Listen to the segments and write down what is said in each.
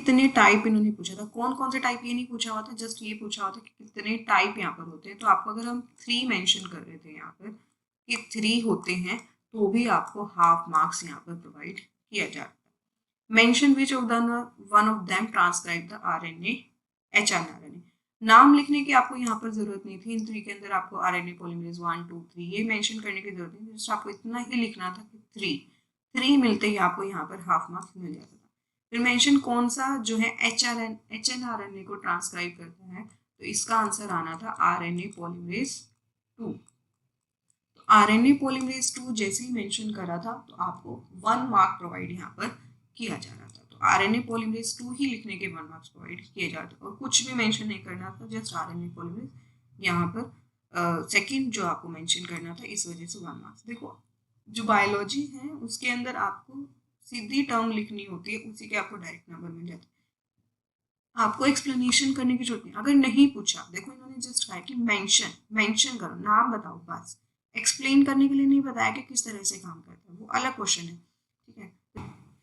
कितने टाइप इन्होंने पूछा था, कौन कौन से टाइप ये नहीं पूछा हुआ था, जस्ट ये पूछा हुआ था कि कितने टाइप यहाँ पर होते हैं। तो आपको अगर हम 3 मेंशन कर रहे थे यहाँ पर कि 3 होते हैं तो भी आपको हाफ मार्क्स यहाँ पर प्रोवाइड किया जाता है। Mention which of the one of them transcribe the RNA HRNA. नाम लिखने की आपको यहाँ पर जरूरत नहीं थी। इन 3 के अंदर आपको आरएनए पॉलीमरेज 1 2 3 ये मेंशन करने की जरूरत नहीं थी, जस्ट आपको इतना ही लिखना था कि 3 मिलते ही आपको यहाँ पर हाफ मार्क्स मिल जाता था। फिर मेंशन कौन सा जो है एचएनआरएनए को ट्रांसक्राइब करता है, तो इसका आंसर आना था आरएनए पॉलीमरेज 2। तो आरएनए पॉलीमरेज 2 जैसे ही मेंशन करा था तो आपको 1 मार्क प्रोवाइड यहाँ पर किया जा रहा था। तो आरएनए पॉलीमरेज 2 ही लिखने के 1 मार्क्स प्रोवाइड किए जाते और कुछ भी मेंशन नहीं करना था, जस्ट आरएनए पॉलीमरेज यहाँ पर सेकंड जो आपको मेंशन करना था, इस वजह से 1 मार्क्स। देखो जो बायोलॉजी है उसके अंदर आपको सीधी टर्म लिखनी होती है, उसी के आपको डायरेक्ट नंबर मिल जाते हैं, आपको एक्सप्लेनेशन करने की जरूरत नहीं। अगर नहीं पूछा, देखो इन्होंने जस्ट कहा कि मेंशन करो, नाम बताओ बस, एक्सप्लेन करने के लिए नहीं बताया कि किस तरह से काम करता है, वो अलग क्वेश्चन है। ठीक है,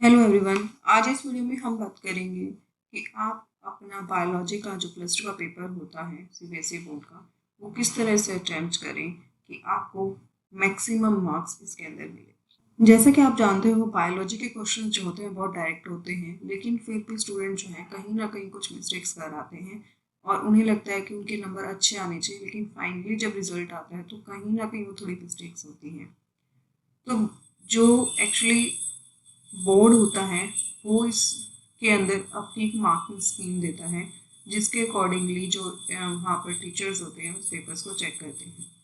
हेलो एवरीवन, आज इस वीडियो में हम बात करेंगे कि आप अपना बायोलॉजी का जो +2 का पेपर होता है सीबीएसई बोर्ड का, वो किस तरह से अटेम्प्ट करें कि आपको मैक्सिमम मार्क्स इसके अंदर मिले। जैसा कि आप जानते हो बायोलॉजी के क्वेश्चन जो होते हैं बहुत डायरेक्ट होते हैं, लेकिन फिर भी स्टूडेंट जो है कहीं ना कहीं कुछ मिस्टेक्स कर आते हैं और उन्हें लगता है कि उनके नंबर अच्छे आने चाहिए, लेकिन फाइनली जब रिजल्ट आता है तो कहीं ना कहीं वो थोड़ी मिस्टेक्स होती हैं। तो जो एक्चुअली बोर्ड होता है वो इसके अंदर अपनी एक मार्किंग स्कीम देता है, जिसके अकॉर्डिंगली जो वहाँ पर टीचर्स होते हैं उस पेपर्स को चेक करते हैं।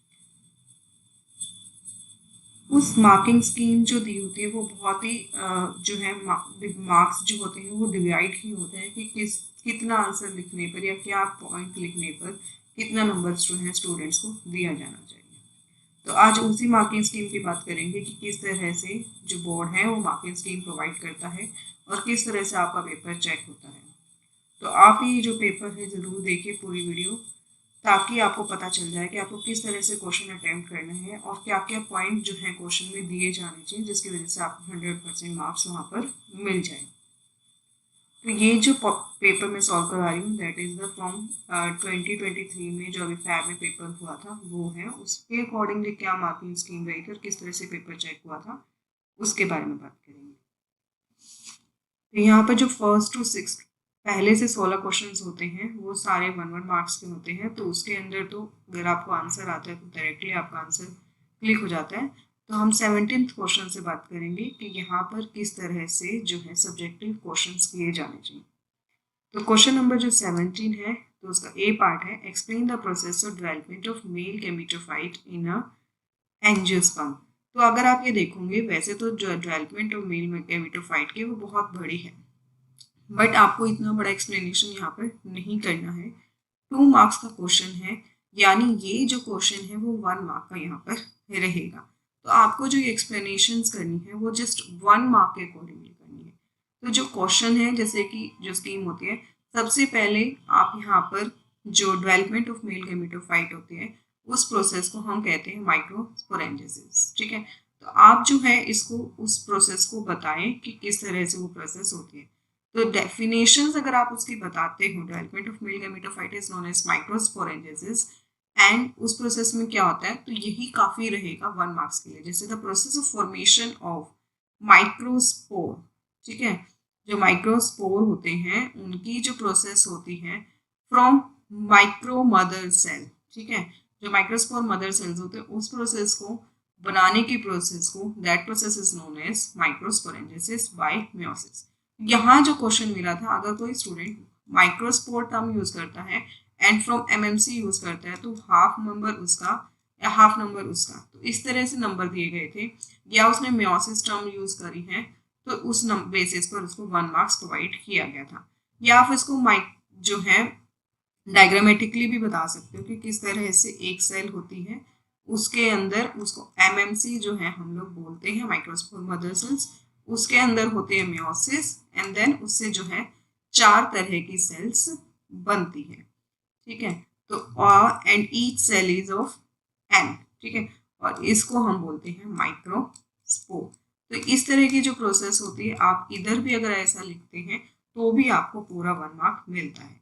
उस मार्किंग स्कीम जो दी होती है वो बहुत ही जो है मार्क्स जो होते हैं वो डिवाइड ही होते हैं कि कितना आंसर लिखने पर या क्या पॉइंट लिखने पर कितना नंबर जो है स्टूडेंट्स को दिया जाना चाहिए। तो आज उसी मार्किंग स्कीम की बात करेंगे कि किस तरह से जो बोर्ड है वो मार्किंग स्कीम प्रोवाइड करता है और किस तरह से आपका पेपर चेक होता है। तो आप ये जो पेपर है ज़रूर देखिए पूरी वीडियो, ताकि आपको पता चल जाए कि आपको किस तरह से क्वेश्चन अटेम्प्ट करना है और क्या क्या पॉइंट जो है क्वेश्चन में दिए जाने चाहिए, जिसकी वजह से आपको 100% मार्क्स वहाँ पर मिल जाए। तो ये जो पेपर मैं सॉल्व करवा रही हूँ दैट इज़ द फ्रॉम 2023 में जो अभी फैब में पेपर हुआ था वो है, उसके अकॉर्डिंगली क्या मार्किंग स्कीम रही थी और किस तरह से पेपर चेक हुआ था उसके बारे में बात करेंगे। तो यहाँ पर जो 1st to 6th पहले से 16 क्वेश्चंस होते हैं वो सारे 1-1 मार्क्स के होते हैं। तो उसके अंदर तो अगर आपको आंसर आता है तो डायरेक्टली आपका आंसर क्लिक हो जाता है। तो हम 17th क्वेश्चन से बात करेंगे कि यहाँ पर किस तरह से जो है सब्जेक्टिव क्वेश्चंस किए जाने चाहिए। तो क्वेश्चन नंबर जो 17 है तो उसका ए पार्ट है, explain the process of development of male gametophyte in a angiosperm. तो अगर आप ये देखोगे वैसे तो जो डेवलपमेंट ऑफ मेल गैमेटोफाइट की वो बहुत बड़ी है, बट आपको इतना बड़ा एक्सप्लेनेशन यहाँ पर नहीं करना है। 2 मार्क्स का क्वेश्चन है, यानी ये जो क्वेश्चन है वो 1 मार्क का यहाँ पर रहेगा। तो आपको जो एक्सप्लेनेशन करनी है वो जस्ट 1 मार्क के अकॉर्डिंगली करनी है। तो जो क्वेश्चन है जैसे कि जो स्कीम होती है, सबसे पहले आप यहाँ पर जो डेवलपमेंट ऑफ मेल गैमेटोफाइट होती है उस प्रोसेस को हम कहते हैं माइक्रोस्पोरेंजिस। ठीक है, तो आप जो है इसको उस प्रोसेस को बताएं कि किस तरह से वो प्रोसेस होती है। तो डेफिनेशंस अगर आप उसकी बताते हो, development of male gametophyte is known as microsporogenesis, and उस प्रोसेस में क्या होता है तो यही काफी रहेगा 1 मार्क्स के लिए। जैसे the process of formation of microspore, ठीक है, जो माइक्रोस्पोर होते हैं उनकी जो प्रोसेस होती है फ्रॉम माइक्रो मदर सेल, ठीक है, जो माइक्रोस्पोर मदर सेल्स होते हैं उस प्रोसेस को बनाने की प्रोसेस को, that process is known as microsporogenesis by meiosis. यहाँ जो क्वेश्चन मिला था, अगर कोई स्टूडेंट माइक्रोस्पोर टर्म यूज करता है एंड फ्रॉम एमएमसी यूज करता है तो हाफ नंबर उसका या हाफ नंबर उसका, तो इस तरह से नंबर दिए गए थे। या उसने मेयोसिस टर्म यूज करी है तो उस बेसिस पर उसको 1 मार्क्स प्रोवाइड किया गया था। या आप इसको जो है डायग्रामेटिकली भी बता सकते हो कि किस तरह से एक सेल होती है, उसके अंदर उसको एमएमसी जो है हम लोग बोलते हैं माइक्रोस्पोर मदर सेल्स, उसके अंदर होते हैं मेयोसिस एंड देन उससे जो है 4 तरह की सेल्स बनती है। ठीक है, तो and each cell is of an, ठीक है, और इसको हम बोलते हैं माइक्रोस्पोर। तो इस तरह की जो प्रोसेस होती है, आप इधर भी अगर ऐसा लिखते हैं तो भी आपको पूरा 1 मार्क मिलता है।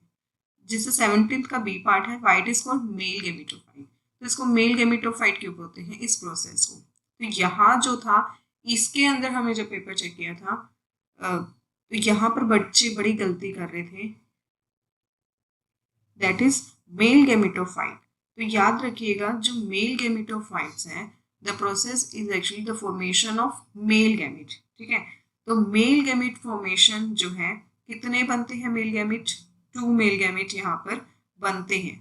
जिससे 17th का बी पार्ट है, white is called male gametophyte. तो इसको मेल गेमेटोफाइट क्यों बोलते हैं, इस प्रोसेस को। तो यहाँ जो था, इसके अंदर हमें जब पेपर चेक किया था, तो यहाँ पर बच्चे बड़ी गलती कर रहे थे, दैट इज मेल गेमेटोफाइट। तो याद रखिएगा, जो मेल गेमेटोफाइट्स हैं, the process is actually the formation of male gamete. ठीक है, तो मेल गैमेट फॉर्मेशन जो है, कितने बनते हैं मेल गैमेट, 2 मेल गैमेट यहाँ पर बनते हैं।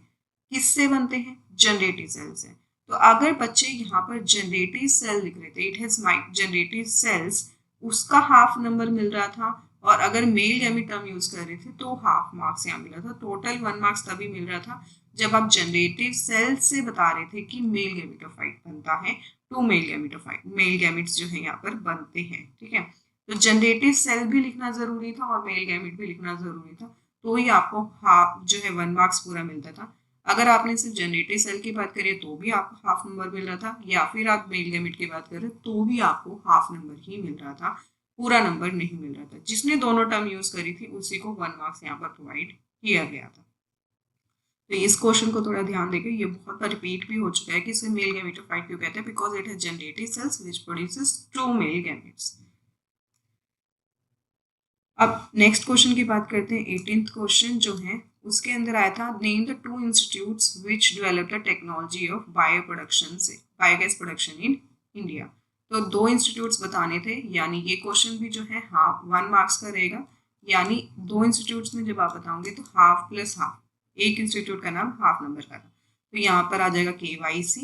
किससे बनते हैं, जनरेटिव सेल से। तो अगर बच्चे यहाँ पर जनरेटिव सेल लिख रहे थे, इट हैज जनरेटिव सेल्स, उसका हाफ नंबर मिल रहा था, और अगर मेल गैमेट टर्म यूज कर रहे थे तो हाफ मार्क्स यहाँ मिला था। टोटल 1 मार्क्स तभी मिल रहा था जब आप जनरेटिव सेल से बता रहे थे कि मेल गैमेटोफाइट बनता है, 2 मेल गैमेटोफाइट, मेल गैमेट्स जो है यहाँ पर बनते हैं। ठीक है, तो जनरेटिव सेल भी लिखना जरूरी था और मेल गैमेट भी लिखना जरूरी था, तो ही आपको हाफ जो है 1 मार्क्स पूरा मिलता था। अगर आपने सिर्फ जनरेटिव सेल की बात करी तो भी आपको हाफ नंबर मिल रहा था, या फिर आप मेल गैमेट की बात करें तो भी आपको हाफ नंबर ही मिल रहा था, पूरा नंबर नहीं मिल रहा था। जिसने दोनों टर्म यूज करी थी उसी को 1 मार्क्स यहाँ पर प्रोवाइड किया गया था। तो इस क्वेश्चन को थोड़ा ध्यान देकर, ये बहुत बार रिपीट भी हो चुका है कि इसे मेल गैमेटोफाइट क्यों कहते हैं, because it has generative cells which produces 2 male gametes. अब नेक्स्ट क्वेश्चन की बात करते हैं। 18th क्वेश्चन जो है, उसके अंदर आया था, name the 2 institutes which develop the technology of biogas production in India. तो 2 इंस्टीट्यूट्स बताने थे, यानी ये क्वेश्चन भी जो है हाफ 1 मार्क्स का रहेगा। यानी 2 इंस्टीट्यूट्स में जब आप बताओगे तो हाफ प्लस हाफ, एक इंस्टीट्यूट का नाम हाफ नंबर का था। तो यहाँ पर आ जाएगा KYC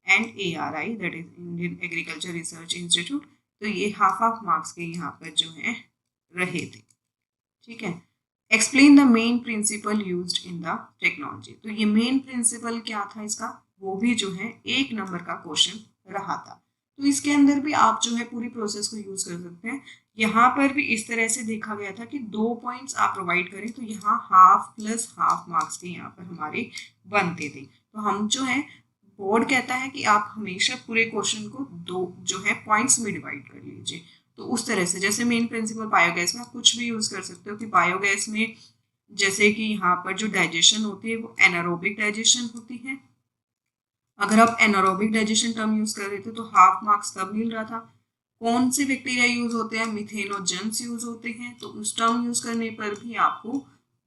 and ARI, that is Indian agriculture research institute. तो ये हाफ हाफ मार्क्स के यहाँ पर जो है रहे थे। ठीक है, explain the main principle used in the technology. तो ये मेन प्रिंसिपल क्या था इसका, वो भी जो है 1 नंबर का क्वेश्चन रहा था। तो इसके अंदर भी आप जो है पूरी प्रोसेस को यूज कर सकते हैं। यहाँ पर भी इस तरह से देखा गया था कि 2 पॉइंट्स आप प्रोवाइड करें, तो यहाँ हाफ प्लस हाफ मार्क्स के यहाँ पर हमारे बनते थे। तो हम जो है, बोर्ड कहता है कि आप हमेशा पूरे क्वेश्चन को 2 जो है पॉइंट्स में डिवाइड कर लीजिए। तो उस तरह से, जैसे मेन प्रिंसिपल बायोगैस में आप कुछ भी यूज कर सकते हो कि बायोगैस में जैसे कि यहाँ पर जो डाइजेशन होती है वो एनारोबिक डाइजेशन होती है। अगर आप एनारोबिक डाइजेशन टर्म यूज कर रहे थे तो हाफ मार्क्स तब मिल रहा था। कौन से बैक्टीरिया यूज होते हैं, मिथेनोजेंस यूज होते हैं, तो उस टर्म यूज करने पर भी आपको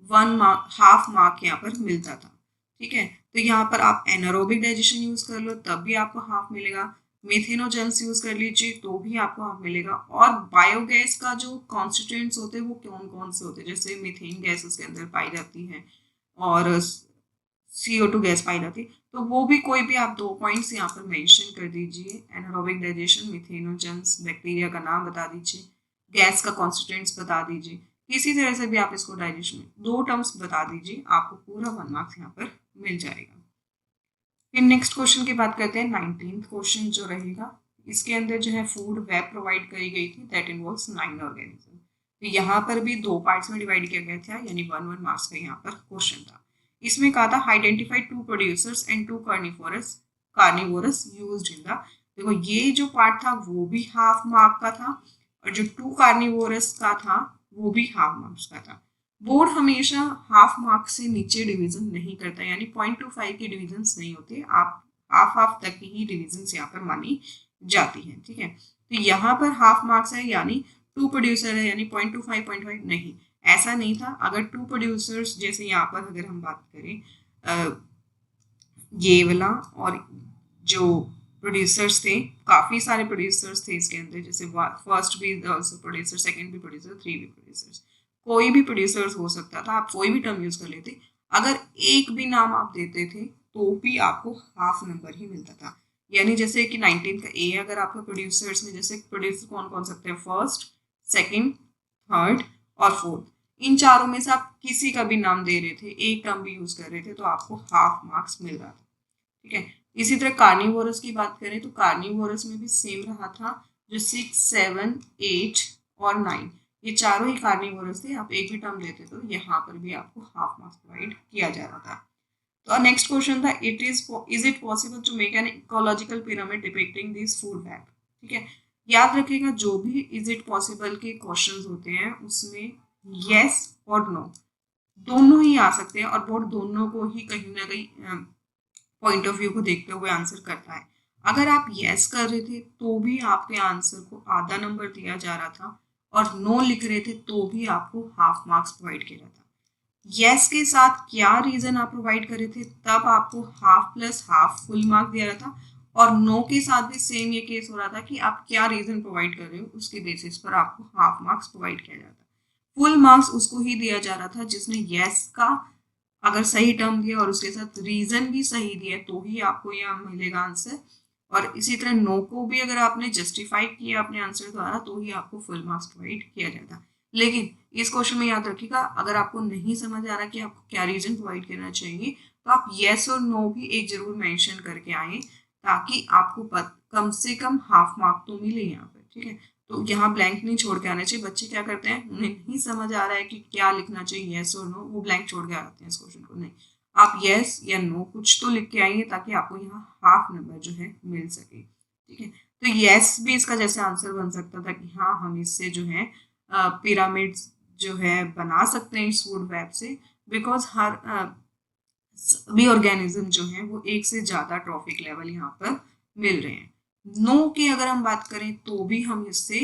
1 मार्क, हाफ मार्क यहाँ पर मिलता था। ठीक है, तो यहाँ पर आप एनारोबिक डाइजेशन यूज कर लो तब भी आपको हाफ मिलेगा, मिथेनोजेंस यूज कर लीजिए तो भी आपको हाफ मिलेगा। और बायोगैस का जो कॉन्स्टिट्यूएंट्स होते हैं वो कौन कौन से होते हैं, जैसे मीथेन गैस उसके अंदर पाई जाती है और CO2 गैस पाई जाती है, तो वो भी कोई भी आप 2 पॉइंट्स यहाँ पर मेंशन कर दीजिए। एनारोबिक डाइजेशन, मिथेनोजेंस, बैक्टीरिया का नाम बता दीजिए, गैस का कॉन्स्टिट्यूएंट्स बता दीजिए, किसी तरह से भी आप इसको डाइजेशन में 2 टर्म्स बता दीजिए, आपको पूरा 1 मार्क्स यहाँ पर मिल जाएगा। फिर नेक्स्ट क्वेश्चन की बात करते हैं। 19th क्वेश्चन जो रहेगा, इसके अंदर जो है फूड वेब प्रोवाइड करी गई थी, दैट इन्वॉल्व्स 9 ऑर्गेनिज्म। तो यहाँ पर भी 2 पार्ट्स में डिवाइड किया गया था, यानी 1 मार्क्स का यहाँ पर क्वेश्चन था। इसमें कहा था identify 2 producers and 2 carnivorous used in the. देखो ये जो पार्ट था वो भी हाफ मार्क का था, और जो 2 कार्निवोरस का था वो भी हाफ मार्क्स का था। बोर्ड हमेशा हाफ मार्क्स से नीचे डिवीजन नहीं करता, यानी 0.25 की डिवीजन नहीं होते, आप हाफ हाफ तक की ही डिवीजन यहाँ पर मानी जाती है। ठीक है, तो यहाँ पर हाफ मार्क्स है, यानी 2 प्रोड्यूसर है, यानी 0.25 नहीं, ऐसा नहीं था। अगर 2 प्रोड्यूसर्स, जैसे यहाँ पर अगर हम बात करें ये वाला, और जो प्रोड्यूसर्स थे, काफी सारे प्रोड्यूसर्स थे इसके अंदर, जैसे फर्स्ट भी प्रोड्यूसर, सेकंड भी प्रोड्यूसर, 3 भी प्रोड्यूसर्स, कोई भी प्रोड्यूसर्स हो सकता था, आप कोई भी टर्म यूज कर लेते। अगर एक भी नाम आप देते थे तो भी आपको हाफ नंबर ही मिलता था। यानी जैसे कि 19 का ए, अगर आपका प्रोड्यूसर्स में, जैसे प्रोड्यूसर कौन कौन सकते हैं, फर्स्ट, सेकंड, थर्ड और फोर्थ, इन चारों में से आप किसी का भी नाम दे रहे थे, एक टर्म भी यूज कर रहे थे, तो आपको हाफ मार्क्स मिल रहा था। ठीक है, इसी तरह कार्निवोरस की बात करें तो कार्निवोरस में भी सेम रहा था, जो 6, 7, 8 और 9, ये चारों ही कार्निवोरस थे, आप एक भी टर्म देते तो यहाँ पर भी आपको हाफ मार्क्स प्रोवाइड किया जा रहा था। तो नेक्स्ट क्वेश्चन था, is it possible to make an ecological pyramid depicting this food web. ठीक है, याद रखिएगा जो भी इज इट पॉसिबल के क्वेश्चंस होते हैं उसमें येस और नो दोनों ही आ सकते हैं और बोर्ड दोनों को ही कहीं ना कहीं पॉइंट ऑफ व्यू को देखते हुए आंसर करता है। अगर आप यस कर रहे थे तो भी आपके आंसर को आधा नंबर दिया जा रहा था, और नो लिख रहे थे तो भी आपको हाफ मार्क्स प्रोवाइड किया जाता। यस के साथ क्या रीजन आप प्रोवाइड कर रहे थे तब आपको half plus half full mark दिया रहा था, और नो के साथ भी सेम ये केस हो रहा था कि आप क्या रीजन प्रोवाइड कर रहे हो उसके बेसिस पर आपको हाफ मार्क्स प्रोवाइड किया जाता। फुल मार्क्स उसको ही दिया जा रहा था जिसने यस का अगर सही टर्म दिया और उसके साथ रीजन भी सही दिया तो ही आपको यह मिलेगा आंसर, और इसी तरह नो को भी अगर आपने जस्टिफाई किया अपने आंसर द्वारा तो ही आपको फुल मार्क्स प्रोवाइड किया जाता। लेकिन इस क्वेश्चन में याद रखिएगा, अगर आपको नहीं समझ आ रहा कि आपको क्या रीजन प्रोवाइड करना चाहिए तो आप येस और नो भी एक जरूर मेंशन करके आए, ताकि आपको कम से कम हाफ मार्क तो मिले यहाँ पर। ठीक है, तो यहाँ ब्लैंक नहीं छोड़ के आना चाहिए। बच्चे क्या करते हैं, उन्हें नहीं समझ आ रहा है कि क्या लिखना चाहिए येस और नो, वो ब्लैंक छोड़ के आते हैं इस क्वेश्चन को। नहीं, आप येस या नो कुछ तो लिख के आइए ताकि आपको यहाँ हाफ नंबर जो है मिल सके। ठीक है, तो येस भी इसका जैसे आंसर बन सकता था कि हाँ हम इससे जो है पिरामिड जो है बना सकते हैं इस फूड वेब से, बिकॉज हर सभी ऑर्गेनिज्म जो है वो एक से ज्यादा ट्रॉफिक लेवल यहाँ पर मिल रहे हैं। नो की अगर हम बात करें तो भी हम इससे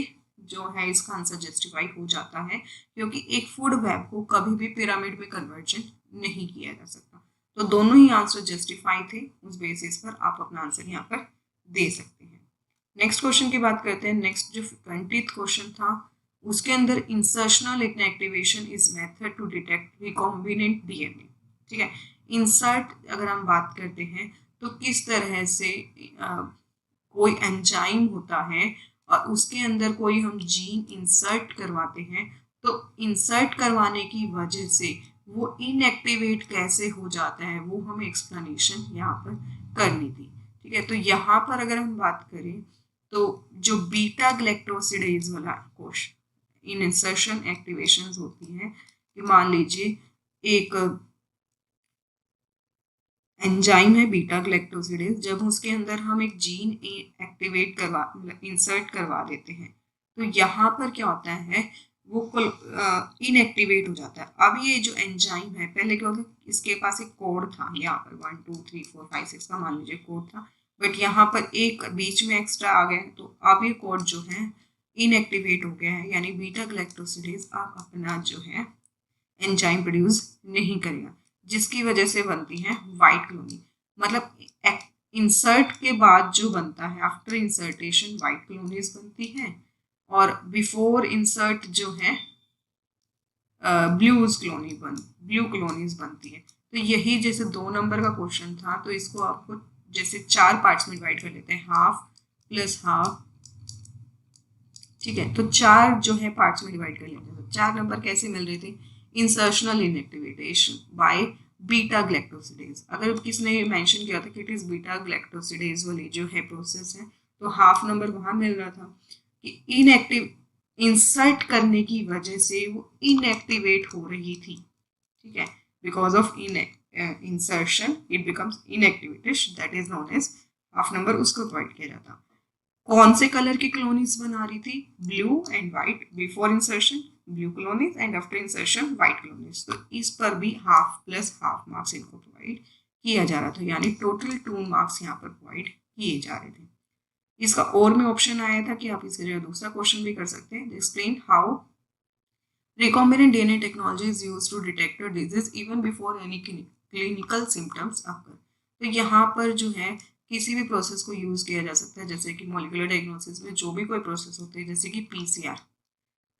जो है इसका आंसर जस्टिफाई हो जाता है, क्योंकि एक फूड वेब को कभी भी पिरामिड में कन्वर्जन नहीं किया जा सकता। तो दोनों ही आंसर जस्टिफाई थे, उस बेसिस पर आप अपना आंसर यहाँ पर दे सकते हैं। नेक्स्ट क्वेश्चन की बात करते हैं। नेक्स्ट जो 20th क्वेश्चन था उसके अंदर insertional inactivation is method to detect recombinant DNA. ठीक है, इंसर्ट अगर हम बात करते हैं तो किस तरह से कोई एंजाइम होता है और उसके अंदर कोई हम जीन इंसर्ट करवाते हैं, तो इंसर्ट करवाने की वजह से वो इनएक्टिवेट कैसे हो जाता है वो हमें एक्सप्लेनेशन यहाँ पर करनी थी। ठीक है, तो यहाँ पर अगर हम बात करें तो जो बीटा ग्लैक्टोसिडेज वाला क्वेश्चन इन इंसर्शन एक्टिवेशंस होती हैं कि मान लीजिए एक एंजाइम है बीटा ग्लैक्टोसिडेज, जब उसके अंदर हम एक जीन एक्टिवेट करवा इंसर्ट करवा देते हैं तो यहाँ पर क्या होता है वो इनएक्टिवेट हो जाता है। अब ये जो एंजाइम है पहले क्या होता है इसके पास एक कोड था यहाँ पर 1 2 3 4 5 6 का मान लीजिए कोड था, बट यहाँ पर एक बीच में एक्स्ट्रा आ गया तो अब ये कोड जो है इनएक्टिवेट हो गया है, यानी बीटा ग्लैक्टोसिडेज अब अपना जो है एंजाइम प्रोड्यूस नहीं करेगा, जिसकी वजह से बनती है वाइट क्लोनी। मतलब इंसर्ट के बाद जो बनता है आफ्टर इंसर्टेशन वाइट क्लोनीज बनती है, और बिफोर इंसर्ट जो है ब्लू क्लोनीज बनती है। तो यही जैसे 2 नंबर का क्वेश्चन था तो इसको आपको जैसे 4 पार्ट्स में डिवाइड कर लेते हैं, हाफ प्लस हाफ। ठीक है, तो 4 जो है पार्ट्स में डिवाइड कर लेते हैं। तो 4 नंबर कैसे मिल रहे थे, इंसर्शनल इनएक्टिवेशन बाय बीटा ग्लैक्टोसिडेज। अगर किसने मेंशन किया था कि इट इज बीटा ग्लैक्टोसिडेज वाली जो है प्रोसेस है तो हाफ नंबर वहां मिल रहा था कि इनएक्टिव इंसर्ट करने की वजह से वो इनएक्टिवेट हो रही थी। ठीक है, because of insertion it becomes inactivated, that is known as half number, उसको प्रोवाइड किया जाता। कौन से कलर की क्लोनीज बना रही थी, blue and white, before insertion blue colonies and after insertion white colonies. तो इस पर भी हाफ प्लस हाफ मार्क्स इनको प्रोवाइड किया जा रहा था, यानी टोटल 2 मार्क्स यहाँ पर प्रोवाइड किए जा रहे थे। इसका और में ऑप्शन आया था कि आप इसके जगह दूसरा क्वेश्चन भी कर सकते हैं, explain how recombinant DNA technology is used to detect a disease even before any clinical symptoms occur। तो यहाँ पर जो है किसी भी प्रोसेस को यूज किया जा सकता है, जैसे कि मॉलिक्यूलर डायग्नोसिस में जो भी कोई प्रोसेस होती है जैसे कि पीसीआर।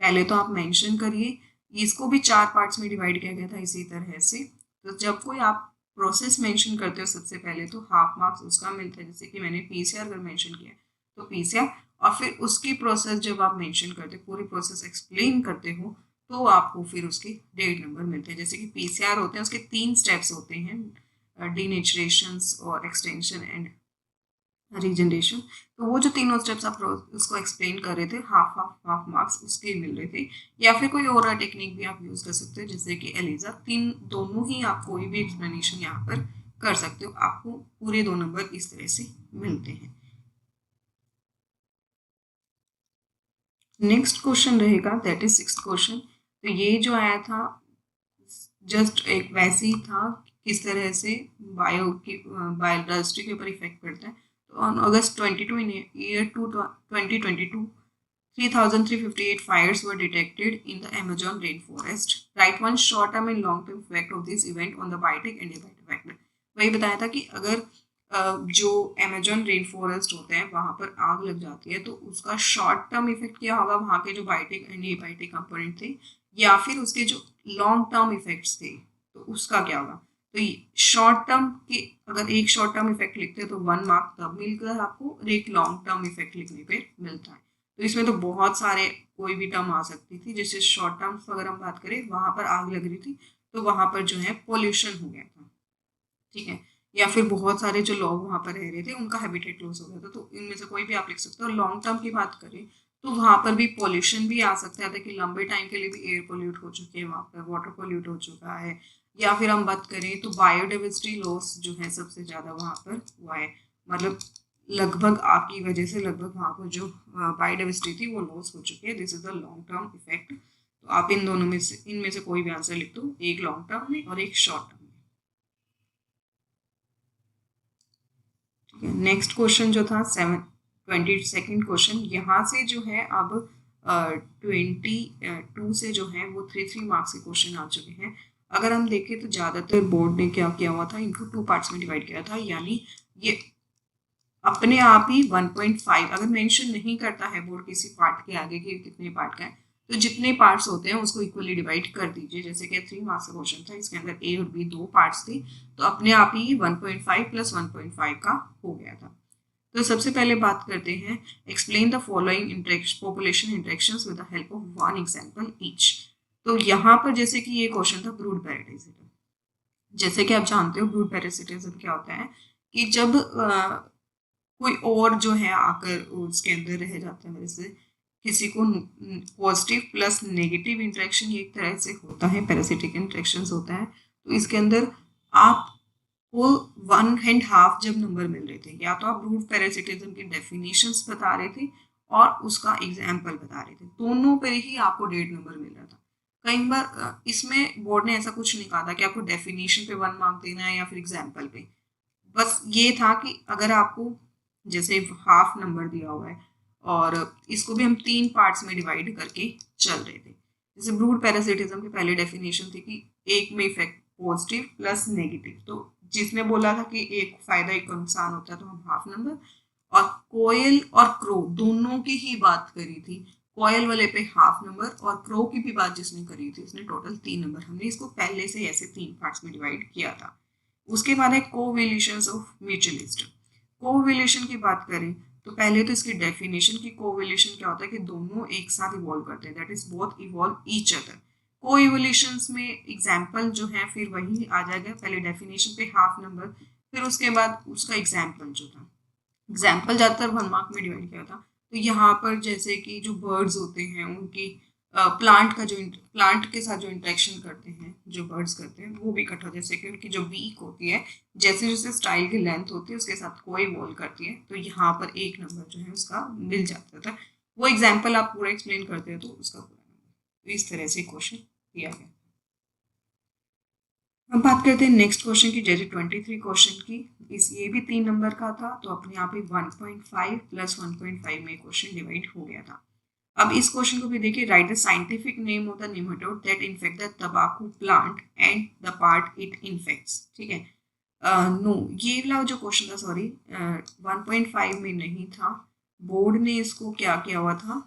पहले तो आप मेंशन करिए, इसको भी 4 पार्ट्स में डिवाइड किया गया था इसी तरह से। तो जब कोई आप प्रोसेस मेंशन करते हो सबसे पहले तो हाफ मार्क्स उसका मिलता है, जैसे कि मैंने पीसीआर अगर मेंशन किया तो पीसीआर, और फिर उसकी प्रोसेस जब आप मेंशन करते हो पूरी प्रोसेस एक्सप्लेन करते हो तो आपको फिर उसके 1.5 नंबर मिलते हैं। जैसे कि पीसीआर होते हैं उसके 3 स्टेप्स होते हैं, डीनेचुरेशंस और एक्सटेंशन एंड रीजनरेशन। तो वो जो तीनों स्टेप्स आप उसको एक्सप्लेन कर रहे थे हाफ मार्क्स उसके मिल रहे थे, या फिर कोई और टेक्निक भी आप यूज कर सकते हो जैसे कि एलिजा। दोनों ही आप कोई भी एक्सप्लेनेशन यहाँ पर कर सकते हो, आपको पूरे 2 नंबर इस तरह से मिलते हैं। नेक्स्ट क्वेश्चन रहेगा दैट इज 6th क्वेश्चन। तो ये जो आया था जस्ट एक वैसे ही था किस तरह से बायोडाइवर्सिटी के ऊपर इफेक्ट पड़ता है। तो on August 22 in year 2022 3,358 fires were detected in the Amazon rainforest. Write one short-term and long-term effect of this event on the biotech and abiotic effect. वही बताया था कि अगर जो अमेजोन रेन फॉरेस्ट होते हैं वहां पर आग लग जाती है तो उसका शॉर्ट टर्म इफेक्ट क्या होगा वहां के जो बायोटिक एंड एबायोटिक कंपोनेंट थे, या फिर उसके जो लॉन्ग टर्म इफेक्ट्स थे तो उसका क्या होगा। तो शॉर्ट टर्म के अगर एक शॉर्ट टर्म इफेक्ट लिखते हैं तो 1 मार्क तब मिलकर आपको, और एक लॉन्ग टर्म इफेक्ट लिखने पे मिलता है। तो इसमें तो बहुत सारे कोई भी टर्म आ सकती थी, जैसे शॉर्ट टर्म अगर हम बात करें वहां पर आग लग रही थी तो वहां पर जो है पोल्यूशन हो गया था, ठीक है, या फिर बहुत सारे जो लोग वहां पर रह रहे थे उनका हैबिटेट लॉस हो गया था। तो इनमें से कोई भी आप लिख सकते हो। लॉन्ग टर्म की बात करें तो वहां पर भी पॉल्यूशन भी आ सकता है कि लंबे टाइम के लिए भी एयर पोल्यूट हो चुके हैं, वहां पर वाटर पोल्यूट हो चुका है, या फिर हम बात करें तो बायोडाइवर्सिटी लॉस जो है सबसे ज्यादा वहां पर हुआ है, मतलब लगभग आग की वजह से लगभग वहां पर जो बायोडाइवर्सिटी थी वो लॉस हो चुकी है। This is the long term effect. तो आप इन दोनों में से इनमें से कोई भी आंसर लिख दो, एक लॉन्ग टर्म में और एक शॉर्ट टर्म में। नेक्स्ट क्वेश्चन जो था 22nd क्वेश्चन, यहाँ से जो है अब 22 से जो है वो 3 मार्क्स के क्वेश्चन आ चुके हैं। अगर हम देखें तो ज़्यादातर बोर्ड ने क्या किया हुआ था, इनको 2 पार्ट्स में डिवाइड किया था, यानी ये अपने आप ही 1.5 अगर मेंशन नहीं करता है बोर्ड किसी पार्ट के आगे कि कितने पार्ट का है, तो जितने पार्ट्स होते हैं उसको इक्वली डिवाइड कर दीजिए। जैसे कि 3 मार्क्स का क्वेश्चन था, इसके अंदर ए और बी 2 पार्ट्स थे, तो अपने आप ही 1.5 + 1.5 का हो गया था। तो सबसे पहले बात करते हैं, explain the following population interactions with the help of one example each. तो यहाँ पर जैसे कि ये क्वेश्चन था ब्रूड पैरासिटिज्म। जैसे कि आप जानते हो ब्रूड पैरासिटिज्म क्या होता है कि जब कोई और जो है आकर उसके अंदर रह जाता है, वैसे किसी को पॉजिटिव प्लस नेगेटिव इंटरेक्शन ये एक तरह से होता है, पैरासिटिक इंटरेक्शंस होता है। तो इसके अंदर आपको 1.5 जब नंबर मिल रहे थे, या तो आप ब्रूड पैरासिटिज्म की डेफिनेशंस बता रहे थे और उसका एग्जाम्पल बता रहे थे, दोनों पर ही आपको 1.5 नंबर मिल रहा था। कई बार इसमें बोर्ड ने ऐसा कुछ नहीं कहा था कि आपको डेफिनेशन पे 1 मार्क देना है या फिर एग्जाम्पल पे, बस ये था कि अगर आपको जैसे हाफ नंबर दिया हुआ है और इसको भी हम 3 पार्ट्स में डिवाइड करके चल रहे थे। जैसे ब्रूड पैरासिटिज्म की पहले डेफिनेशन थी कि एक में इफेक्ट पॉजिटिव प्लस नेगेटिव, तो जिसमें बोला था कि एक फायदा एक नुकसान होता है तो हम हाफ नंबर, और कोयल और क्रो दोनों की ही बात करी थी। कोयल वाले पे हाफ नंबर और क्रो की भी बात जिसने करी थी उसने टोटल 3 नंबर। हमने इसको पहले से ऐसे 3 पार्ट्स में डिवाइड किया था। उसके बाद है कोविलेशंस ऑफ म्यूचुअलिस्ट। कोविलेशन की बात करें तो पहले तो इसकी डेफिनेशन की कोविलेशन क्या होता है कि दोनों एक साथ इवॉल्व करते हैं, that is both evolve each other. Coevolutions में एग्जाम्पल जो है फिर वही आ जाएगा, पहले डेफिनेशन पे हाफ नंबर, फिर उसके बाद उसका एग्जाम्पल जो था, एग्जाम्पल ज़्यादातर 1 मार्क में डिवाइड किया था। तो यहाँ पर जैसे कि जो बर्ड्स होते हैं उनकी प्लांट के साथ जो इंटरेक्शन करते हैं, जो बर्ड्स करते हैं वो भी इकट्ठा, जैसे कि उनकी जो बीक होती है जैसे जैसे स्टाइल की लेंथ होती है उसके साथ कोई वॉल करती है, तो यहाँ पर 1 नंबर जो है उसका मिल जाता था। वो एग्जाम्पल आप पूरा एक्सप्लेन करते हैं तो उसका पूरा नंबर। तो इस तरह से क्वेश्चन किया गया। अब बात करते हैं नेक्स्ट क्वेश्चन की, जैसे 23 क्वेश्चन की, इस ये भी 3 नंबर का था, तो अपने आप ही 1.5 + 1.5 में क्वेश्चन डिवाइड हो गया था। अब इस क्वेश्चन को भी देखिए, write the scientific name of the nematode that infect the तंबाकू plant and the part it infects. ठीक है, नो ये वाला जो क्वेश्चन था, सॉरी 1.5 में नहीं था, बोर्ड ने इसको क्या किया हुआ था,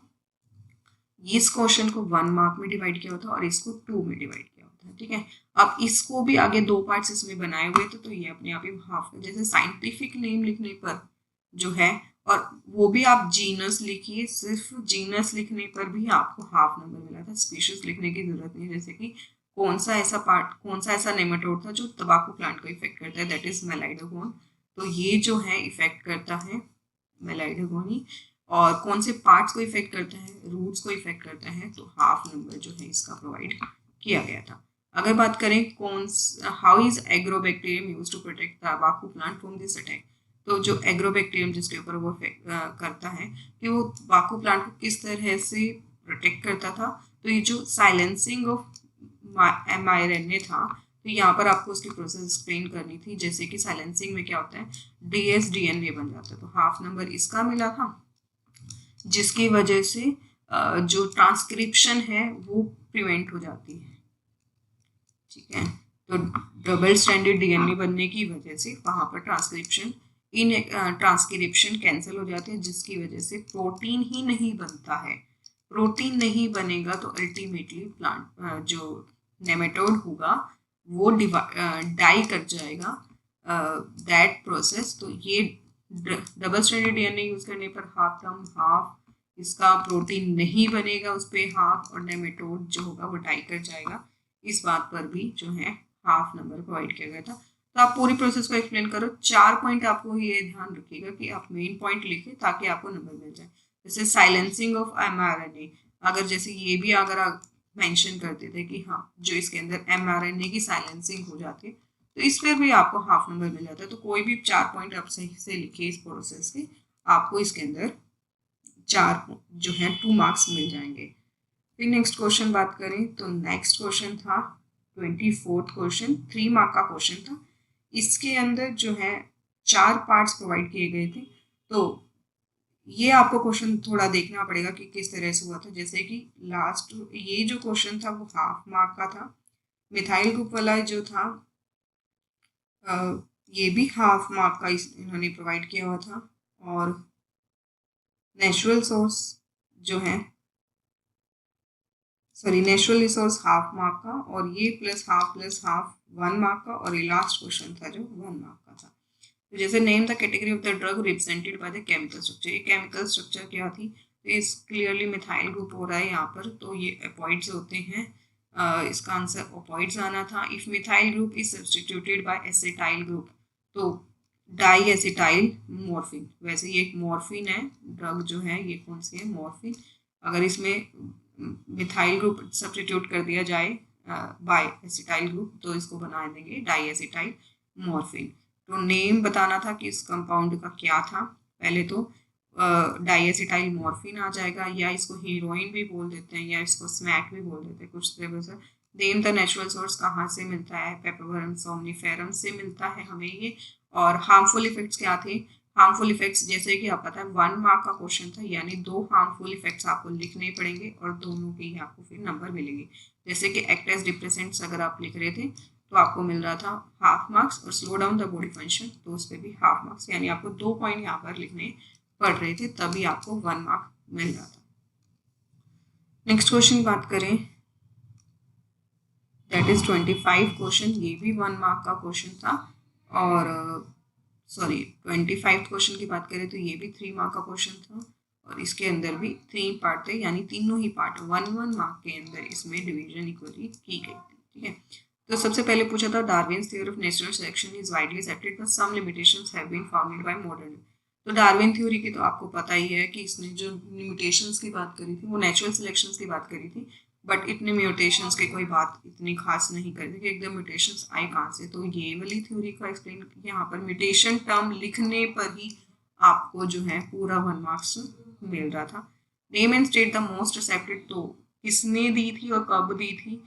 इस क्वेश्चन को 1 मार्क में डिवाइड किया हुआ था और इसको 2 में डिवाइड किया हुआ था। ठीक है, अब इसको भी आगे 2 पार्ट्स इसमें बनाए हुए थे, तो ये अपने आप ही हाफ, जैसे साइंटिफिक नेम लिखने पर जो है, और वो भी आप जीनस लिखिए, सिर्फ जीनस लिखने पर भी आपको हाफ नंबर मिला था, स्पीशीज लिखने की जरूरत नहीं। जैसे कि कौन सा ऐसा नेमाटोड था जो तंबाकू प्लांट को इफेक्ट करता है, दैट इज मेलाइडोगोन। तो ये जो है इफेक्ट करता है मेलाइडोगोन ही, और कौन से पार्ट्स को इफेक्ट करता है, रूट्स को इफेक्ट करता है, तो हाफ नंबर जो है इसका प्रोवाइड किया गया था। अगर बात करें how is agrobacterium used to protect तंबाकू प्लांट फ्रॉम दिस अटैक, तो जो एग्रोबैक्टीरियम जिसके ऊपर वो करता है कि वो तंबाकू प्लांट को किस तरह से प्रोटेक्ट करता था, तो ये जो साइलेंसिंग ऑफ mRNA था, तो यहाँ पर आपको उसकी प्रोसेस एक्सप्लेन करनी थी। जैसे कि साइलेंसिंग में क्या होता है, dsDNA बन जाता है, तो हाफ नंबर इसका मिला था, जिसकी वजह से जो ट्रांसक्रिप्शन है वो प्रिवेंट हो जाती है। ठीक है, तो डबल स्ट्रैंडेड डीएनए बनने की वजह से वहां पर ट्रांसक्रिप्शन कैंसिल हो जाती है, जिसकी वजह से प्रोटीन ही नहीं बनता है। प्रोटीन नहीं बनेगा तो अल्टीमेटली प्लांट जो नेमेटोड होगा वो डाई कर जाएगा दैट प्रोसेस। तो ये डबल स्ट्रैंडेड डीएनए यूज करने पर हाफ टर्म हाफ इसका प्रोटीन नहीं बनेगा उस पर हाफ, और नेमेटोड जो होगा वो डाई कर जाएगा। इस बात पर भी जो है हाफ नंबर प्रोवाइड किया गया था। तो आप पूरी प्रोसेस को एक्सप्लेन करो। 4 पॉइंट आपको ये ध्यान रखिएगा कि आप मेन पॉइंट लिखें ताकि आपको नंबर मिल जाए। जैसे साइलेंसिंग ऑफ mRNA, अगर जैसे ये भी अगर आप मेंशन करते थे कि हाँ जो इसके अंदर mRNA की साइलेंसिंग हो जाती है, तो इस पर भी आपको हाफ नंबर मिल जाता है। तो कोई भी 4 पॉइंट आप सही से लिखिए इस प्रोसेस के, आपको इसके अंदर 4 जो है 2 मार्क्स मिल जाएंगे। फिर नेक्स्ट क्वेश्चन बात करें तो नेक्स्ट क्वेश्चन था 24th क्वेश्चन, 3 मार्क का क्वेश्चन था। इसके अंदर जो है 4 पार्ट्स प्रोवाइड किए गए थे। तो ये आपको क्वेश्चन थोड़ा देखना पड़ेगा कि किस तरह से हुआ था। जैसे कि लास्ट ये जो क्वेश्चन था वो हाफ मार्क का था। मिथाइल ग्रुप वाला जो था ये भी हाफ मार्क का इन्होंने प्रोवाइड किया हुआ था। और नेचुरल सोर्स जो है नेचुरल रिसोर्स हाफ मार्क का, और ये प्लस हाफ 1 मार्क का, और ये लास्ट क्वेश्चन था जो 1 मार्क का था। तो जैसे name the category of the drug represented by the chemical structure, ये केमिकल स्ट्रक्चर क्या थी, तो इस क्लियरली मिथाइल ग्रुप हो रहा है यहाँ पर, तो ये एपॉइड्स होते हैं। इसका आंसर ऑपॉइड्स आना था। If methyl group is substituted by acetyl group, तो डाई एसिटाइल मॉर्फिन, वैसे ये एक मॉर्फिन है, ड्रग जो है ये कौन सी है, मॉर्फिन। अगर इसमें मिथाइल ग्रुप सब्स्टिट्यूट कर दिया जाए बाय एसिटाइल ग्रुप, तो इसको बना देंगे डाई एसिटाइल मॉर्फिन। तो नेम बताना था कि इस कंपाउंड का क्या था। पहले तो डाई एसिटाइल मॉर्फिन आ जाएगा, या इसको हीरोइन भी बोल देते हैं, या इसको स्मैक भी बोल देते हैं कुछ तरह से। नेम द नेचुरल सोर्स कहाँ से मिलता है, पेपरवरम सोमनिफेरम से मिलता है हमें ये। और हार्मफुल इफेक्ट्स क्या थे, हार्मफुल इफेक्ट्स जैसे कि आप पता है 1 मार्क का क्वेश्चन था, यानी 2 हार्मफुल इफेक्ट्स आपको लिखने पड़ेंगे और दोनों के ही आपको फिर नंबर मिलेंगे। जैसे कि एक्ट एज डिप्रेसेंट्स अगर आप लिख रहे थे तो आपको मिल रहा था हाफ मार्क्स, और slow down the body function तो उस पर भी हाफ मार्क्स, यानी आपको 2 पॉइंट यहाँ पर लिखने पड़ रहे थे, तभी आपको 1 मार्क मिल रहा था। नेक्स्ट क्वेश्चन बात करें, दैट इज 25 क्वेश्चन, ये भी 1 मार्क का क्वेश्चन था। और 25 क्वेश्चन की बात करें तो ये भी 3 मार्क का क्वेश्चन था, और इसके अंदर भी 3 पार्ट थे, यानी तीनों ही पार्ट 1 मार्क के अंदर इसमें डिवीजन इक्वली की गई थी। ठीक है, तो सबसे पहले पूछा था Darwin's theory of natural selection is widely accepted but some limitations have been found by modern. तो डार्विन थ्योरी की तो आपको पता ही है कि इसने जो लिमिटेशंस की बात करी थी वो नेचुरल सिलेक्शंस की बात करी थी, बट इतने म्यूटेशंस की कोई बात इतनी खास नहीं कर दी कि एकदम म्यूटेशंस आए कहाँ से। तो ये वाली थ्योरी का एक्सप्लेन यहाँ पर म्यूटेशन टर्म लिखने पर ही आपको जो है पूरा 1 मार्क्स मिल रहा था। Name and state the most accepted, तो किसने दी थी और कब दी थी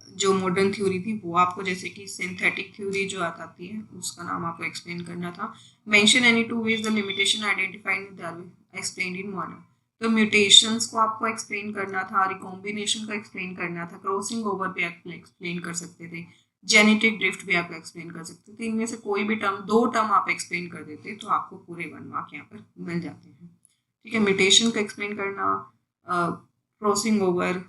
जो मॉडर्न थ्योरी थी वो आपको, जैसे कि सिंथेटिक थ्योरी जो आती है उसका नाम आपको एक्सप्लेन करना था। Mention any 2 ways the limitation identified in Darwin explained in modern, तो म्यूटेशंस को आपको एक्सप्लेन करना था, रिकॉम्बिनेशन को एक्सप्लेन करना था, क्रॉसिंग ओवर भी आप एक्सप्लेन कर सकते थे, जेनेटिक ड्रिफ्ट भी आप एक्सप्लेन कर सकते थे। इनमें से कोई भी टर्म 2 टर्म आप एक्सप्लेन कर देते तो आपको पूरे 1 मार्क यहाँ पर मिल जाते हैं। ठीक है, म्यूटेशन को एक्सप्लेन करना, क्रॉसिंग ओवर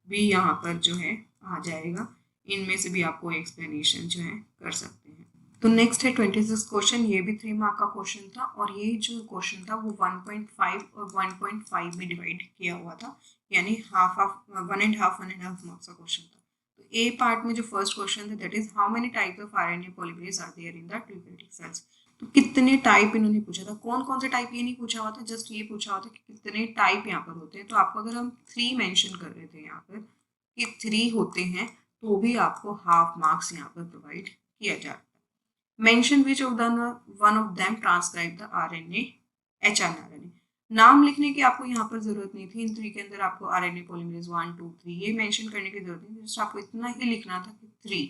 भी यहाँ पर जो है आ जाएगा, इनमें से भी आपको एक्सप्लेनेशन जो है कर सकते हैं। तो नेक्स्ट है 26 क्वेश्चन, ये भी 3 मार्क का क्वेश्चन था, और ये जो क्वेश्चन था वो 1.5 और 1.5 में डिवाइड किया हुआ था, यानी हाफ 1.5 मार्क्स का क्वेश्चन था। तो ए पार्ट में जो फर्स्ट क्वेश्चन था that is how many types of RNA polymerase are there in the eukaryotic cells. तो कितने टाइप इन्होंने पूछा था, कौन कौन से टाइप ये नहीं पूछा हुआ था, जस्ट ये पूछा हुआ था कि कितने टाइप यहाँ पर होते हैं। तो आपको अगर हम 3 मेंशन कर रहे थे यहाँ पर कि 3 होते हैं, तो भी आपको हाफ मार्क्स यहाँ पर प्रोवाइड किया जाता है। Mention which of the one of them transcribe the RNA HRNA. नाम लिखने की आपको यहाँ पर जरूरत नहीं थी। इन 3 के अंदर आपको RNA पॉलीमरेज 1 2 3 ये मेंशन करने की जरूरत नहीं, जस्ट आपको इतना ही लिखना था कि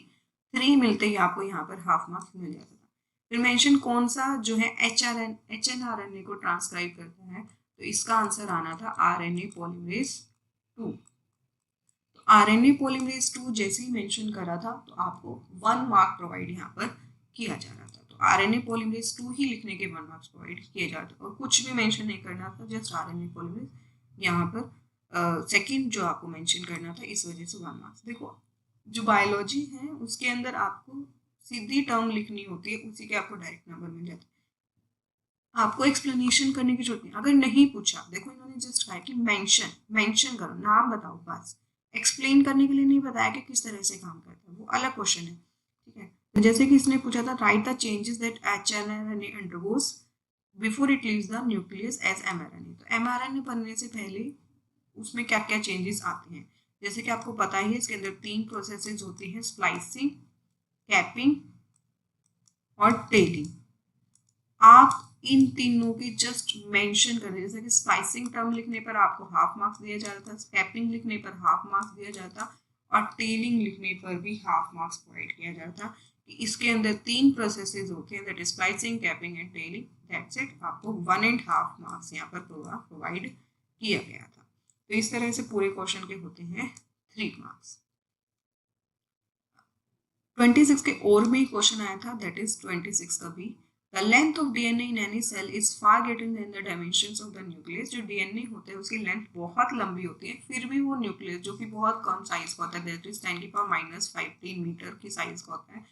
3 मिलते ही आपको यहाँ पर हाफ मार्क्स मिल जाता था। फिर मेंशन कौन सा जो है HNRNA को ट्रांसक्राइब करता है, तो इसका आंसर आना था RNA पॉलीमरेज 2। तो RNA पॉलीमरेज 2 जैसे ही मेंशन करा था तो आपको 1 मार्क प्रोवाइड यहाँ पर किया जा रहा था। तो RNA पॉलीमरेज 2 ही लिखने के 1 मार्क्स प्रोवाइड किए जाते और कुछ भी मेंशन नहीं करना था, जस्ट RNA पॉलीमरेज यहाँ पर सेकंड जो आपको मेंशन करना था, इस वजह से 1 मार्क्स। देखो जो बायोलॉजी है उसके अंदर आपको सीधी टर्म लिखनी होती है, उसी के आपको डायरेक्ट नंबर मिल जाता है, आपको एक्सप्लेनेशन करने की जरूरत नहीं। अगर नहीं पूछा, देखो इन्होंने जस्ट कहा कि मेंशन करो, नाम बताओ बस, एक्सप्लेन करने के लिए नहीं बताया कि किस तरह से काम करता है, वो अलग क्वेश्चन है, ठीक है। तो जैसे कि इसने पूछा था write the changes that HNRNA undergoes before it leaves the nucleus as mRNA। तो mRNA बनने से पहले उसमें क्या क्या चेंजेस आते हैं, जैसे कि आपको पता ही है इसके अंदर 3 प्रोसेसेस होती हैं, स्प्लाइसिंग, कैपिंग और टेलिंग। आप इन तीनों के जस्ट मेंशन कर दे, जैसे कि स्प्लाइसिंग टर्म लिखने पर आपको हाफ मार्क्स दिया जाता था, कैपिंग लिखने पर हाफ मार्क्स दिया जाता और टेलिंग लिखने पर भी हाफ मार्क्स प्रोवाइड किया जाता कि इसके अंदर 3 प्रोसेसेस होते हैं, that is splicing, capping and telling, that's it. आपको 1.5 मार्क्स यहाँ पर प्रोवाइड किया गया था। तो इस तरह से पूरे क्वेश्चन के होते हैं 3 मार्क्स। 26 के और में क्वेश्चन आया था, दैट इज 26 का भी। The length of DNA in any cell is far greater than the dimensions of the nucleus। जो DNA होता है उसकी लेंथ बहुत लंबी होती है, फिर भी वो न्यूक्लियस जो कि बहुत कम साइज का होता है, दैट इज 10⁻⁻15 मीटर की साइज का होता है,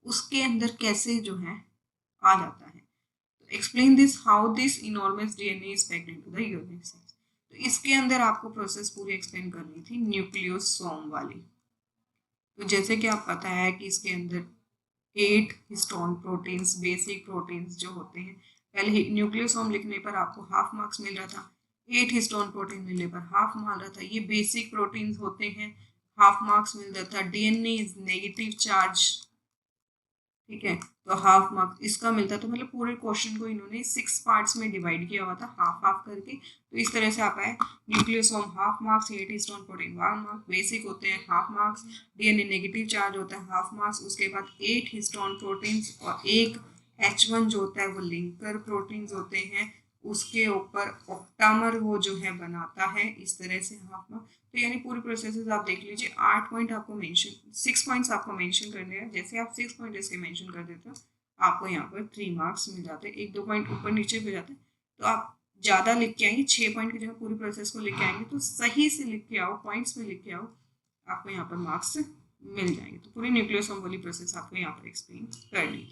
उसके अंदर कैसे जो है आ जाता है। Explain this how this enormous DNA is packed into the urinary cells। तो इसके अंदर आपको प्रोसेस पूरी एक्सप्लेन करनी थी न्यूक्लियोसोम वाली। तो जैसे कि आप पता है कि इसके अंदर 8 हिस्टोन प्रोटीन्स, बेसिक प्रोटीन्स जो होते हैं, पहले न्यूक्लियोसोम लिखने पर आपको हाफ मार्क्स मिल रहा था, 8 हिस्टोन प्रोटीन मिलने पर हाफ मिल रहा था, ये बेसिक प्रोटीन्स होते हैं, हाफ मार्क्स मिल रहा था। DNA इज नेगेटिव चार्ज, ठीक है, तो हाफ मार्क्स इसका मिलता था। मतलब पूरे क्वेश्चन को इन्होंने 6 पार्ट्स में डिवाइड किया हुआ था, हाफ हाफ करके। तो इस तरह से आता है nucleosome half marks, 8 histone protein 1 marks, basic होते हैं half marks, DNA negative charge होता है हाफ मार्क्स, उसके बाद 8 हिस्टोन प्रोटीन्स और एक H1 जो होता है वो लिंकर प्रोटीन्स होते हैं, उसके ऊपर ऑक्टामर वो जो है बनाता है, इस तरह से हाफ मार्क्स। तो यानी पूरी प्रोसेसेस आप देख लीजिए, 8 पॉइंट आपको मेंशन, 6 पॉइंट्स आपको मेंशन करने हैं। जैसे आप 6 पॉइंट इसके मेंशन कर देते हो, आपको यहाँ पर 3 मार्क्स मिल जाते हैं, 1-2 पॉइंट ऊपर नीचे भी जाते हैं। तो आप ज़्यादा लिख के आएंगे, 6 पॉइंट की जगह पूरी प्रोसेस को लिख के आएंगे, तो सही से लिख के आओ, पॉइंट्स में लिख के आओ, आपको यहाँ पर मार्क्स मिल जाएंगे। तो पूरी न्यूक्लियोसोम वाली प्रोसेस आपको यहाँ पर एक्सप्लेन कर ली।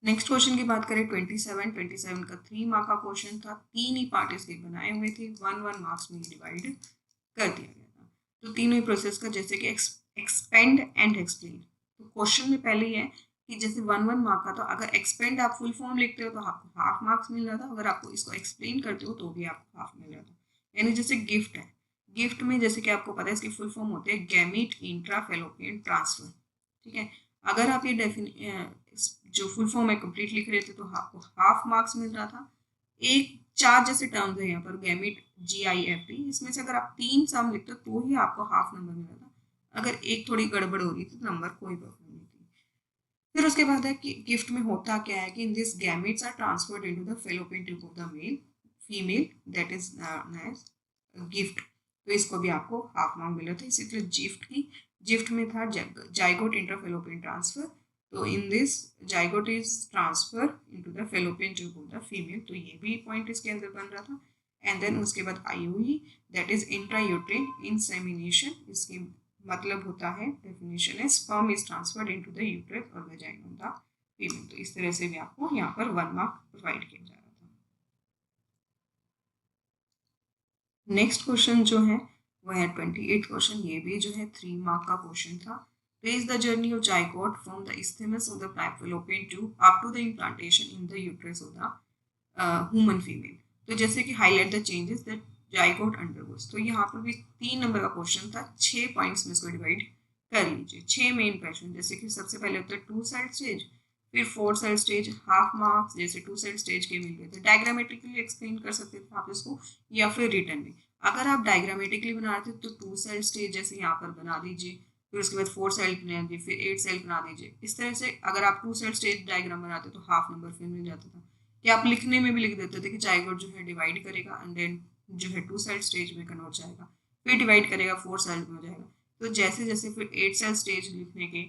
नेक्स्ट क्वेश्चन की बात करें 27 का 3 मार्क का क्वेश्चन था, 3 ही पार्ट इसके बनाए हुए थे, 1 मार्क्स में डिवाइड कर दिया गया था। तो तीनों ही प्रोसेस का, जैसे कि एक्सपेंड एंड एक्सप्लेन। तो क्वेश्चन में पहले ही है कि जैसे 1 मार्क का, तो अगर एक्सपेंड आप फुल फॉर्म लिखते हो तो आपको हाफ मार्क्स मिल रहा था, अगर आपको इसको एक्सप्लेन करते हो तो भी आपको हाफ मिल रहा था। यानी जैसे गिफ्ट है, गिफ्ट में जैसे कि आपको पता है इसकी फुल फॉर्म होती है गैमीट इंट्राफेलोपियन ट्रांसफर, ठीक है। अगर आप ये जो फुल फॉर्म है कंप्लीट लिख रहे थे तो आपको हाफ मार्क्स मिल रहा था। एक 4 जैसे टर्म्स है यहाँ पर, गैमीट GIFT, इसमें से अगर आप 3 सम लिखते हो तो ही आपको हाफ नंबर मिल रहा था, अगर एक थोड़ी गड़बड़ हो रही थी तो नंबर कोई प्रॉब्लम नहीं थी। फिर उसके बाद है कि गिफ्ट में होता क्या है कि in this gametes are transferred into the fallopian tube of the male female, that is GIFT. तो इसको भी आपको हाफ मार्क मिल रहा था। इसी तरह गिफ्ट में था जाइगोट इंट्राफेलोपियन ट्रांसफर, तो in this zygote is transfer into the fallopian tube of the female, तो ये भी पॉइंट इसके अंदर बन रहा था। एंड देन उसके बाद IUI, that is intrauterine insemination, इसकी मतलब होता है, डेफिनेशन है sperm is transferred into the uterus और वजाइना ऑफ द फीमेल। तो इस तरह से भी आपको यहाँ पर 1 मार्क प्रोवाइड किया जा रहा था। नेक्स्ट क्वेश्चन जो है वो है 28 क्वेश्चन, ये भी जो है 3 मार्क का क्वेश्चन था। Trace the journey of zygote from the isthmus of the fallopian tube up to the implantation in the uterus of the human female। तो जैसे कि highlight the changes that zygote undergoes। तो यहाँ पर भी 3 number का question था, 6 points में इसको डिवाइड कर लीजिए। 6 मेन क्वेश्चन, जैसे कि सबसे पहले होता है 2 सेल स्टेज, फिर 4 सेल स्टेज हाफ मार्क्स, जैसे 2 सेल स्टेज के मिल गए थे। डायग्रामेटिकली एक्सप्लेन कर सकते थे आप इसको या फिर रिटर्न में। अगर आप डायग्रामेटिकली बना रहे थे तो 2 सेल स्टेज जैसे यहाँ पर बना दीजिए, फिर उसके बाद 4 सेल बना दीजिए, फिर 8 सेल बना दीजिए। इस तरह से अगर आप 2 सेल स्टेज डायग्राम बनाते तो हाफ नंबर फिर मिल जाता था। कि आप लिखने में भी लिख देते थे कि जाइगोट जो है डिवाइड करेगा एंड देन जो है 2 सेल स्टेज में कन्वर्ट जाएगा, फिर डिवाइड करेगा 4 सेल में हो जाएगा। तो जैसे जैसे फिर 8 सेल स्टेज लिखने के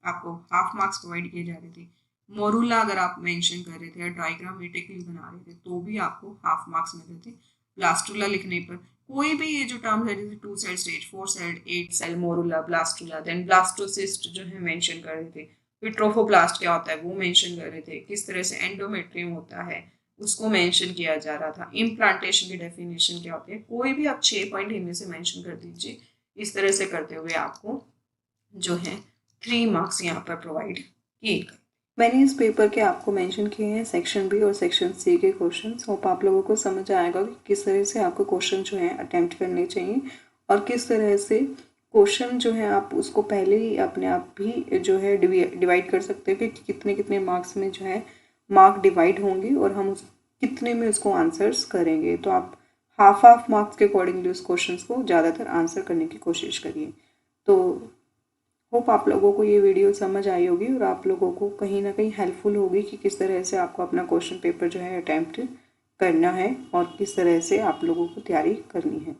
आपको हाफ मार्क्स प्रोवाइड किए जा रहे थे। मोरूला अगर आप मेंशन कर रहे थे या डायग्रामेटिकली बना रहे थे तो भी आपको हाफ मार्क्स मिल रहे थे। ब्लास्टुला लिखने पर कोई भी ये जो टर्म है जैसे 2 cell stage, 4 cell, 8 cell, morula, blastula, then blastocyst जो है मेंशन कर रहे थे, फिर ट्रोफोब्लास्ट क्या होता है वो मेंशन कर रहे थे, किस तरह से एंडोमेट्रियम होता है उसको मेंशन किया जा रहा था, इम्प्लांटेशन की डेफिनेशन क्या होती है, कोई भी आप 6 पॉइंट इनमें से मेंशन कर दीजिए। इस तरह से करते हुए आपको जो है 3 मार्क्स यहाँ पर प्रोवाइड किए गए। मैंने इस पेपर के आपको मेंशन किए हैं सेक्शन बी और सेक्शन सी के क्वेश्चंस। होप आप लोगों को समझ आएगा कि किस तरह से आपको क्वेश्चन जो है अटेम्प्ट करने चाहिए और किस तरह से क्वेश्चन जो है आप उसको पहले ही अपने आप भी जो है डिवाइड कर सकते हैं कि कितने कितने मार्क्स में जो है मार्क डिवाइड होंगे और हम उस कितने में उसको आंसर्स करेंगे। तो आप हाफ मार्क्स के अकॉर्डिंगली उस क्वेश्चन को ज़्यादातर आंसर करने की कोशिश करिए। तो होप आप लोगों को ये वीडियो समझ आई होगी और आप लोगों को कहीं ना कहीं हेल्पफुल होगी कि किस तरह से आपको अपना क्वेश्चन पेपर जो है अटैम्प्ट करना है और किस तरह से आप लोगों को तैयारी करनी है।